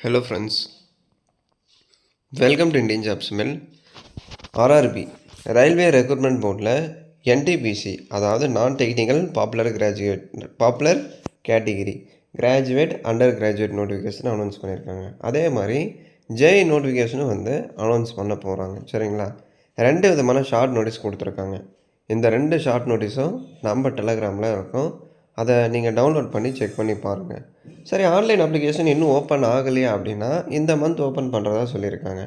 Hello friends, welcome to Indian Jobs Mill. RRB railway recruitment போர்டில் NTPC அதாவது நான் technical popular category graduate under graduate notification announce பண்ணியிருக்காங்க. அதே மாதிரி JE நோட்டிஃபிகேஷனும் announce பண்ண போகிறாங்க. சரிங்களா, 2 விதமான ஷார்ட் நோட்டீஸ் கொடுத்துருக்காங்க. இந்த 2 ஷார்ட் நோட்டீஸும் நம்ம டெலகிராமில் இருக்கும். அதை நீங்கள் டவுன்லோட் பண்ணி செக் பண்ணி பாருங்கள். சரி, ஆன்லைன் அப்ளிகேஷன் இன்னும் ஓப்பன் ஆகலையா அப்படின்னா இந்த மந்த் ஓப்பன் பண்ணுறதா சொல்லியிருக்காங்க.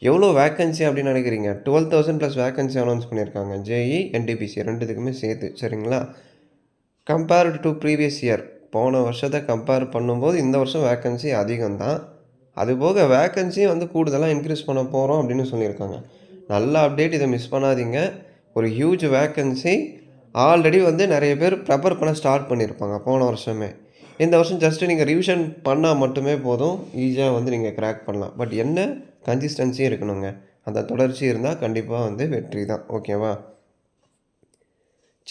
எவ்வளோ வேக்கன்சி அப்படின்னு நினைக்கிறீங்க? 12,000 ப்ளஸ் வேக்கன்சி அனௌன்ஸ் பண்ணியிருக்காங்க. ஜேஇ என்டிபிசி ரெண்டுத்துக்குமே சேர்த்து. சரிங்களா, கம்பேர்டு டு ப்ரீவியஸ் இயர் போன வருஷத்தை கம்பேர் பண்ணும்போது இந்த வருஷம் வேக்கன்சி அதிகம்தான். அதுபோக வேக்கன்சி கூடுதலாக இன்க்ரீஸ் பண்ண போகிறோம் அப்படின்னு சொல்லியிருக்காங்க. நல்ல அப்டேட், இதை மிஸ் பண்ணாதீங்க. ஒரு ஹியூஜ் வேக்கன்சி ஆல்ரெடி நிறைய பேர் ப்ரிப்பேர் பண்ண ஸ்டார்ட் பண்ணியிருப்பாங்க போன வருஷமே. இந்த வருஷம் ஜஸ்ட்டு நீங்கள் ரிவிஷன் பண்ணால் மட்டுமே போதும், ஈஸியாக நீங்கள் கிராக் பண்ணலாம். பட் என்ன கன்சிஸ்டன்சியும் இருக்கணுங்க. அந்த தொடர்ச்சி இருந்தால் கண்டிப்பாக வெற்றி தான். ஓகேவா?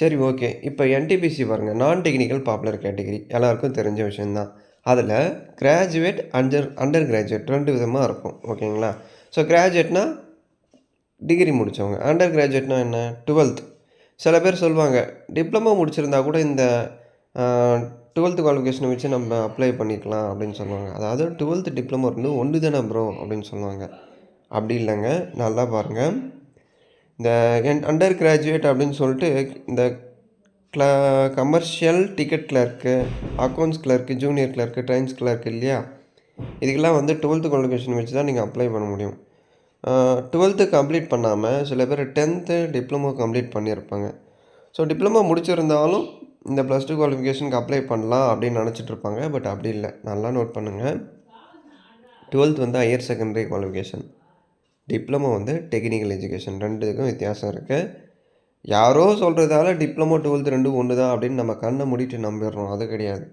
சரி, ஓகே. இப்போ என்டிபிசி பாருங்கள், நான் டெக்னிக்கல் பாப்புலர் கேட்டகிரி எல்லாருக்கும் தெரிஞ்ச விஷயந்தான். அதில் கிராஜுவேட் அண்டர் கிராஜுவேட் 2 விதமாக இருக்கும். ஓகேங்களா? ஸோ கிராஜுவேட்னா டிகிரி முடித்தவங்க, அண்டர் கிராஜுவேட்னா என்ன 12th. சில பேர் சொல்லுவாங்க டிப்ளமோ முடிச்சிருந்தா கூட இந்த 12th குவாலிஃபிகேஷனை வச்சு நம்ம அப்ளை பண்ணிக்கலாம் அப்படின்னு சொல்லுவாங்க. அதாவது 12th டிப்ளமோ ஒன்று தானே ப்ரோ அப்படின்னு சொல்லுவாங்க. அப்படி இல்லைங்க, நல்லா பாருங்கள். இந்த அண்டர் கிராஜுவேட் அப்படின்னு சொல்லிட்டு இந்த commercial ticket clerk, accounts clerk, junior clerk, trains clerk இல்லையா, இதுக்கெல்லாம் 12th குவாலிஃபிகேஷன் வச்சு தான் நீங்கள் அப்ளை பண்ண முடியும். 12th கம்ப்ளீட் பண்ணாமல் சில பேர் 10th டிப்ளமோ கம்ப்ளீட் பண்ணியிருப்பாங்க. ஸோ டிப்ளமோ முடிச்சிருந்தாலும் இந்த +2 குவாலிஃபிகேஷனுக்கு அப்ளை பண்ணலாம் அப்படின்னு நினச்சிட்ருப்பாங்க. பட் அப்படி இல்லை, நல்லா நோட் பண்ணுங்கள். 12th higher secondary qualification, diploma technical education, ரெண்டுக்கும் வித்தியாசம் இருக்குது. யாரோ சொல்கிறதால டிப்ளமோ 12th 2 ஒன்று தான் அப்படின்னு நம்ம கண்ணை மூடிட்டு நம்பிடுறோம். அது கிடையாது.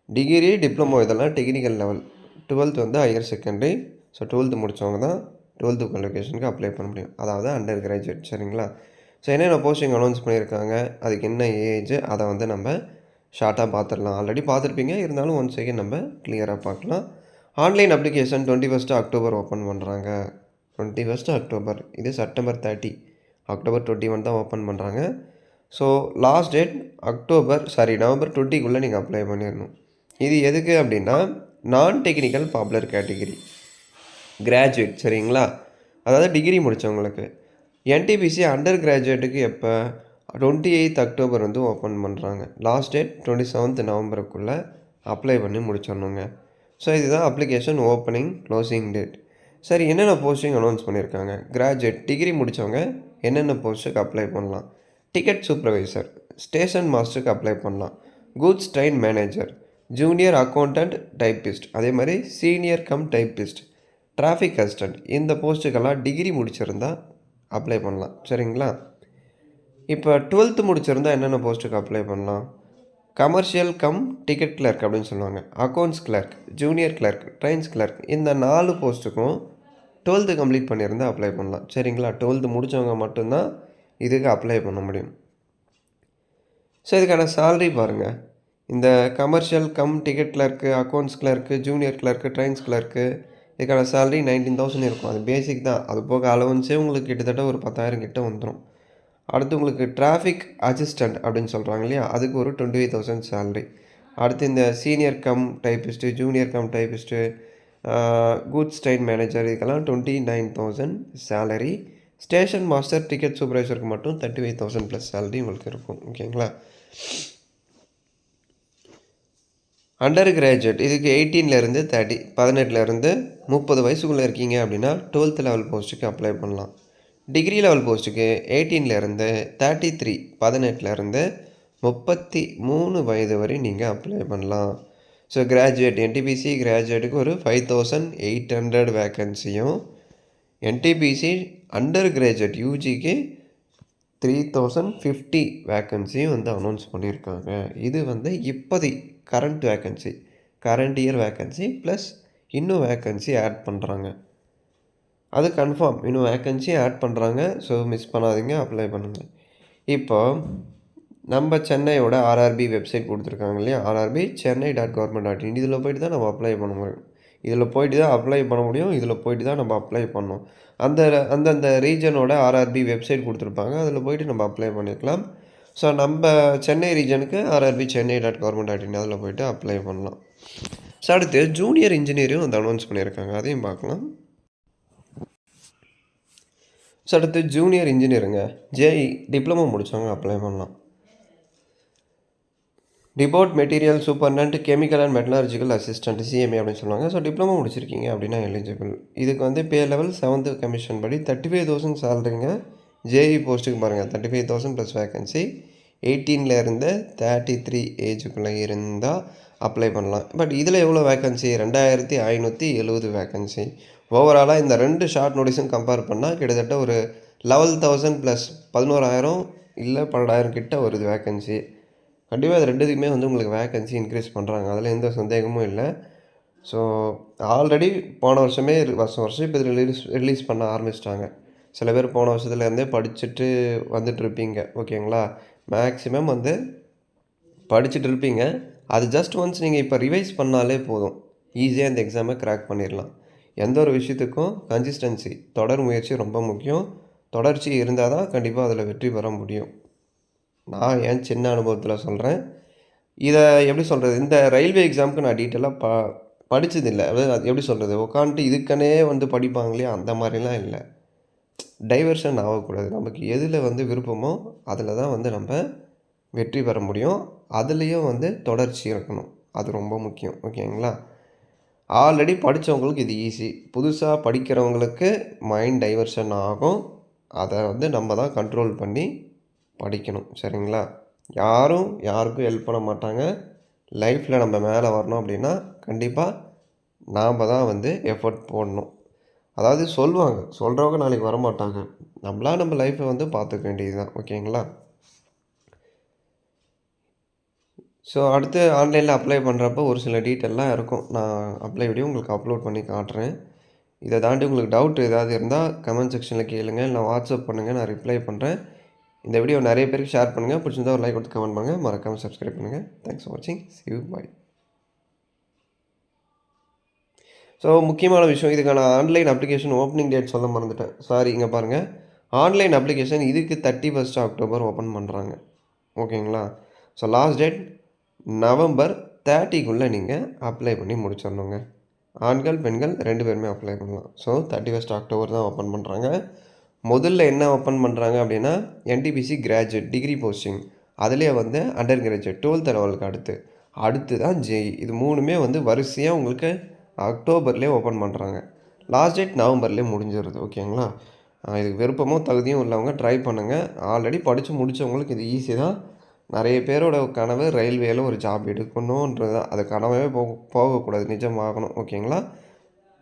டிகிரி, டிப்ளமோ இதெல்லாம் technical level. 12th higher secondary. So 12th முடித்தவங்க தான் 12th குவாலிஃபிகேஷனுக்கு அப்ளை பண்ண முடியும், அதாவது அண்டர் கிராஜுவேட். சரிங்களா? ஸோ என்னென்ன போஸ்டிங் அனௌன்ஸ் பண்ணியிருக்காங்க, அதுக்கு என்ன ஏஜ், அதை நம்ம ஷார்ட்டாக பார்த்துடலாம். ஆல்ரெடி பார்த்துருப்பீங்க, இருந்தாலும் ஒன் செகண்ட் நம்ம கிளியராக பார்க்கலாம். Online application 21st October open பண்ணுறாங்க. 21st அக்டோபர், இது செப்டம்பர் 30, அக்டோபர் 21 தான் ஓப்பன் பண்ணுறாங்க. ஸோ லாஸ்ட் டேட் நவம்பர் 20க்குள்ளே நீங்கள் அப்ளை பண்ணிடணும். இது எதுக்கு அப்படின்னா நான் டெக்னிக்கல் பாப்புலர் கேட்டகிரி கிராஜுவேட். சரிங்களா, அதாவது டிகிரி முடித்தவங்களுக்கு. என்டிபிசி அண்டர் கிராஜுவேட்டுக்கு எப்போ 28th அக்டோபர் ஓப்பன் பண்ணுறாங்க. லாஸ்ட் டேட் 27th நவம்பருக்குள்ளே அப்ளை பண்ணி முடிச்சிடணுங்க. ஸோ இதுதான் அப்ளிகேஷன் ஓப்பனிங் க்ளோசிங் டேட். சரி, என்னென்ன போஸ்டிங் அனௌன்ஸ் பண்ணியிருக்காங்க? கிராஜுவேட் டிகிரி முடித்தவங்க என்னென்ன போஸ்ட்டுக்கு அப்ளை பண்ணலாம்? டிக்கெட் சூப்பர்வைசர், ஸ்டேஷன் மாஸ்டருக்கு அப்ளை பண்ணலாம். Goods train manager, junior accountant typist, அதே மாதிரி senior come typist, traffic assistant, இந்த போஸ்ட்டுக்கெல்லாம் டிகிரி முடிச்சிருந்தா அப்ளை பண்ணலாம். சரிங்களா, இப்போ 12th முடிச்சிருந்தா என்னென்ன போஸ்ட்டுக்கு அப்ளை பண்ணலாம்? கமர்ஷியல் கம் டிக்கெட் கிளர்க் அப்படின்னு சொல்லுவாங்க, accounts clerk, junior clerk, trains clerk, இந்த 4 போஸ்ட்டுக்கும் 12th கம்ப்ளீட் பண்ணியிருந்தால் அப்ளை பண்ணலாம். சரிங்களா, 12th முடித்தவங்க மட்டும்தான் இதுக்கு அப்ளை பண்ண முடியும். ஸோ இதுக்கான சேலரி பாருங்கள். இந்த commercial come ticket clerk, accounts clerk, junior clerk, trains clerk, இதுக்கான சேலரி 19,000 இருக்கும். அது பேசிக் தான். அது போக அலவன்ஸே உங்களுக்கு கிட்டத்தட்ட ஒரு 10,000 கிட்ட வந்துடும். அடுத்து உங்களுக்கு டிராஃபிக் அசிஸ்டண்ட் அப்படின்னு சொல்கிறாங்க இல்லையா, அதுக்கு ஒரு 25,000 சேலரி. அடுத்து இந்த senior come typist, junior come typist, goods train manager, இதுக்கெல்லாம் 29,000 சேலரி. ஸ்டேஷன் மாஸ்டர், டிக்கெட் சூப்பர்வைசருக்கு மட்டும் 35,000 ப்ளஸ் சேலரி உங்களுக்கு இருக்கும். ஓகேங்களா, அண்டர் கிராஜுவேட் இதுக்கு 18லேருந்து 30 வயசுக்குள்ளே இருக்கீங்க அப்படின்னா 12th லெவல் போஸ்ட்டுக்கு அப்ளை பண்ணலாம். டிகிரி லெவல் போஸ்ட்டுக்கு 18லேருந்து 18லேருந்து 33 வயது வரை நீங்கள் அப்ளை பண்ணலாம். ஸோ கிராஜுவேட் என்டிபிசி கிராஜுவேட்டுக்கு ஒரு 5,800 வேக்கன்சியும், என்டிபிசி அண்டர் கிராஜுவேட் யூஜிக்கு 3,050 வேக்கன்சியும் அனௌன்ஸ் பண்ணியிருக்காங்க. இது இப்போதி current vacancy, current year vacancy plus இன்னும் வேக்கன்சி ஆட் பண்ணுறாங்க. அது கன்ஃபார்ம், இன்னும் வேக்கன்சி ஆட் பண்ணுறாங்க. ஸோ மிஸ் பண்ணாதீங்க, அப்ளை பண்ணுங்கள். இப்போ நம்ம சென்னையோட ஆர்ஆர்பி வெப்சைட் கொடுத்துருக்காங்க இல்லையா, RRB Chennai.government.in, இதில் போய்ட்டு தான் நம்ம அப்ளை பண்ண முடியும். இதில் போயிட்டு தான் அப்ளை பண்ண முடியும். இதில் போயிட்டு தான் நம்ம அப்ளை பண்ணணும். அந்த அந்தந்த ரீஜனோட ஆர்ஆர்பி வெப்சைட் குடுத்துருப்பாங்க. அதில் போயிட்டு நம்ம அப்ளை பண்ணிக்கலாம். ஸோ நம்ம சென்னை ரீஜனுக்கு rrbchennai.government.in அதில் போயிட்டு அப்ளை பண்ணலாம். ஸோ அடுத்து ஜூனியர் இன்ஜினியரும் வந்து அனௌன்ஸ் பண்ணியிருக்காங்க. அதையும் பார்க்கலாம். ஸோ அடுத்து ஜூனியர் இன்ஜினியருங்க. ஜேஇ டிப்ளமோ முடித்தவங்க அப்ளை பண்ணலாம். Depot material superintendent chemical and metallurgical assistant CMA அப்படின்னு சொல்லுவாங்க. ஸோ டிப்ளமோ முடிச்சிருக்கீங்க அப்படின்னா எலிஜிபிள். இதுக்கு வந்து பே லெவல் 7th கமிஷன் படி 35,000 சேலரிங்க. ஜேஇ போஸ்ட்டுக்கு பாருங்கள் 35,000 ப்ளஸ் வேகன்சி. 18லேருந்து 33 ஏஜுக்குள்ளே இருந்தால் அப்ளை பண்ணலாம். பட் இதில் எவ்வளோ வேகன்சி? 2570 வேகன்சி. ஓவராலாக இந்த 2 ஷார்ட் நோட்டீஸும் கம்பேர் பண்ணால் கிட்டத்தட்ட ஒரு 11,000 ப்ளஸ் 11,000 இல்லை 12,000 கிட்ட வருது வேகன்சி. கண்டிப்பாக அது 2த்துக்குமே வந்து உங்களுக்கு வேகன்சி இன்க்ரீஸ் பண்ணுறாங்க. அதில் எந்த சந்தேகமும் இல்லை. ஸோ ஆல்ரெடி போன வருஷமே வருஷம் இப்போ ரிலீஸ் பண்ண ஆரம்பிச்சிட்டாங்க. சில பேர் போன வருஷத்துலேருந்தே படிச்சுட்டு வந்துட்டுருப்பீங்க. ஓகேங்களா? மேக்ஸிமம் வந்து படிச்சுட்டு இருப்பீங்க. அது ஜஸ்ட் ஒன்ஸ் நீங்கள் இப்போ ரிவைஸ் பண்ணாலே போதும். ஈஸியாக இந்த எக்ஸாமை கிராக் பண்ணிடலாம். எந்த ஒரு விஷயத்துக்கும் கன்சிஸ்டன்சி தொடர் முயற்சி ரொம்ப முக்கியம். தொடர்ச்சி இருந்தால் தான் கண்டிப்பாக அதில் வெற்றி பெற முடியும். நான் என் சின்ன அனுபவத்தில் சொல்கிறேன். இதை எப்படி சொல்கிறது? இந்த ரயில்வே எக்ஸாமுக்கு நான் டீட்டெயிலாக படித்ததில்ல. அதாவது அது எப்படி சொல்கிறது? உட்காந்துட்டு இதுக்குன்னே வந்து படிப்பாங்களே அந்த மாதிரிலாம் இல்லை. டைவர்ஷன் ஆகக்கூடாது. நமக்கு எதில் வந்து விருப்பமோ அதில் தான் வந்து நம்ம வெற்றி பெற முடியும். அதுலேயும் வந்து தொடர்ச்சி இருக்கணும். அது ரொம்ப முக்கியம். ஓகேங்களா? ஆல்ரெடி படித்தவங்களுக்கு இது ஈஸி. புதுசாக படிக்கிறவங்களுக்கு மைண்ட் டைவர்ஷன் ஆகும். அதை வந்து நம்ம தான் கண்ட்ரோல் பண்ணி படிக்கணும். சரிங்களா? யாரும் யாருக்கும் ஹெல்ப் பண்ண மாட்டாங்க. லைஃப்பில் நம்ம மேலே வரணும் அப்படின்னா கண்டிப்பாக நாம் தான் வந்து எஃபர்ட் போடணும். அதாவது சொல்லுவாங்க, சொல்கிறவங்க நாளைக்கு வரமாட்டாங்க. நம்மளா நம்ம லைஃப்பை வந்து பார்த்துக்க வேண்டியது தான். ஓகேங்களா? ஸோ அடுத்து ஆன்லைனில் அப்ளை பண்ணுறப்போ ஒரு சில டீட்டெயில்லாம் இருக்கும். நான் அப்ளை வீடியோ உங்களுக்கு அப்லோட் பண்ணி காட்டுறேன். இதை தாண்டி உங்களுக்கு டவுட் ஏதாவது இருந்தால் கமெண்ட் செக்ஷனில் கேளுங்க. இல்லை வாட்ஸ்அப் பண்ணுங்கள், நான் ரிப்ளை பண்ணுறேன். இந்த வீடியோ நிறைய பேருக்கு ஷேர் பண்ணுங்கள். பிடிச்சிருந்தா ஒரு லைக் கொடுத்து கமெண்ட் பண்ணுங்கள். மறக்காமல் சப்ஸ்கிரைப் பண்ணுங்கள். தேங்க்ஸ் ஃபார் வாட்சிங். see you bye. ஸோ முக்கியமான விஷயம், இதுக்கான ஆன்லைன் அப்ளிகேஷன் ஓப்பனிங் டேட் சொல்ல மறந்துட்டேன். சாரி, இங்கே பாருங்கள். ஆன்லைன் அப்ளிகேஷன் இதுக்கு 31 அக்டோபர் ஓப்பன் பண்ணுறாங்க. ஓகேங்களா? ஸோ லாஸ்ட் டேட் நவம்பர் 30க்குள்ளே நீங்கள் அப்ளை பண்ணி முடிச்சிடணுங்க. ஆண்கள் பெண்கள் 2 பேருமே அப்ளை பண்ணலாம். ஸோ 31 அக்டோபர் தான் ஓப்பன் பண்ணுறாங்க. முதல்ல என்ன ஓப்பன் பண்ணுறாங்க அப்படின்னா என்டிபிசி கிராஜுவேட் டிகிரி போஸ்டிங். அதுலேயே வந்து அண்டர் கிராஜுவேட் 12th லெவலுக்கு அடுத்து தான் ஜேஇ. இது 3மே வந்து வரிசையாக உங்களுக்கு அக்டோபர்லேயே ஓப்பன் பண்ணுறாங்க. லாஸ்ட் டேட் நவம்பர்லேயே முடிஞ்சிடுது. ஓகேங்களா? இதுக்கு விருப்பமோ தகுதியும் உள்ளவங்க ட்ரை பண்ணுங்கள். ஆல்ரெடி படித்து முடித்தவங்களுக்கு இது ஈஸி தான். நிறைய பேரோட கனவு ரயில்வேயில் ஒரு ஜாப் எடுக்கணுன்றது தான். அது கனவே போகக்கூடாது, நிஜமாகணும். ஓகேங்களா?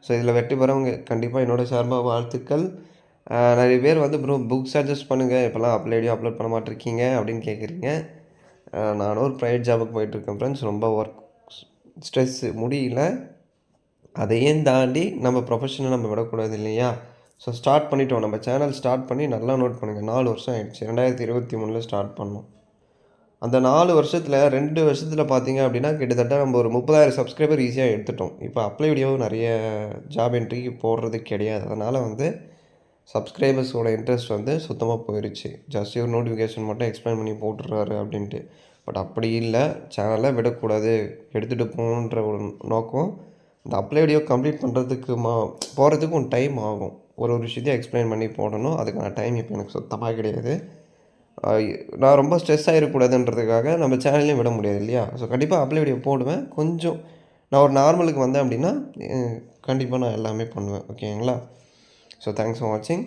ஸோ இதில் வெற்றி பெறவங்க கண்டிப்பாக என்னோடய சார்பாக வாழ்த்துக்கள். நிறைய பேர் வந்து ப்ரோ புக் சஜஸ்ட் பண்ணுங்கள், இப்போல்லாம் வீடியோ அப்லோட் பண்ண மாட்டிருக்கீங்க அப்படின்னு கேட்குறீங்க. நானும் ஒரு ப்ரைவேட் ஜாபுக்கு போயிட்டுருக்கேன் ஃப்ரெண்ட்ஸ். ரொம்ப ஒர்க் ஸ்ட்ரெஸ்ஸு முடியல. அதையும் தாண்டி நம்ம ப்ரொஃபஷனை நம்ம விடக்கூடாது இல்லையா? ஸோ ஸ்டார்ட் பண்ணிட்டோம். நம்ம சேனல் ஸ்டார்ட் பண்ணி நல்லா நோட் பண்ணுங்கள். 4 வருஷம் ஆகிடுச்சு. 2023 ஸ்டார்ட் பண்ணோம். அந்த 4 வருஷத்தில் 2 வருஷத்தில் பார்த்தீங்க அப்படின்னா கிட்டத்தட்ட நம்ம ஒரு 30,000 சப்ஸ்கிரைபர் ஈஸியாக எடுத்துட்டோம். இப்போ அப்ளை வீடியோ நிறைய ஜாப் என்ட்ரிக்கு போடுறது கிடையாது. அதனால் வந்து சப்ஸ்கிரைபர்ஸோட இன்ட்ரெஸ்ட் வந்து சுத்தமாக போயிடுச்சு. ஜஸ்ட் ஒரு நோட்டிஃபிகேஷன் மட்டும் எக்ஸ்பிளைன் பண்ணி போட்டுடுறாரு அப்படின்ட்டு. பட் அப்படி இல்லை, சேனலை விடக்கூடாது, எடுத்துகிட்டு போகணுன்ற ஒரு நோக்கம். இந்த அப்ளை வீடியோ கம்ப்ளீட் பண்ணுறதுக்கு போகிறதுக்கும் டைம் ஆகும். ஒரு விஷயத்தையும் எக்ஸ்பிளைன் பண்ணி போடணும். அதுக்கான டைம் இப்போ எனக்கு சுத்தமாக கிடையாது. நான் ரொம்ப ஸ்ட்ரெஸ் ஆகிடக்கூடாதுன்றதுக்காக நம்ம சேனல்லையும் விட முடியாது இல்லையா? ஸோ கண்டிப்பாக அப்ளை வீடியோ போடுவேன். கொஞ்சம் நான் ஒரு நார்மலுக்கு வந்தேன் அப்படின்னா கண்டிப்பாக நான் எல்லாமே பண்ணுவேன். ஓகேங்களா? ஸோ தேங்க்ஸ் ஃபார் வாட்சிங்.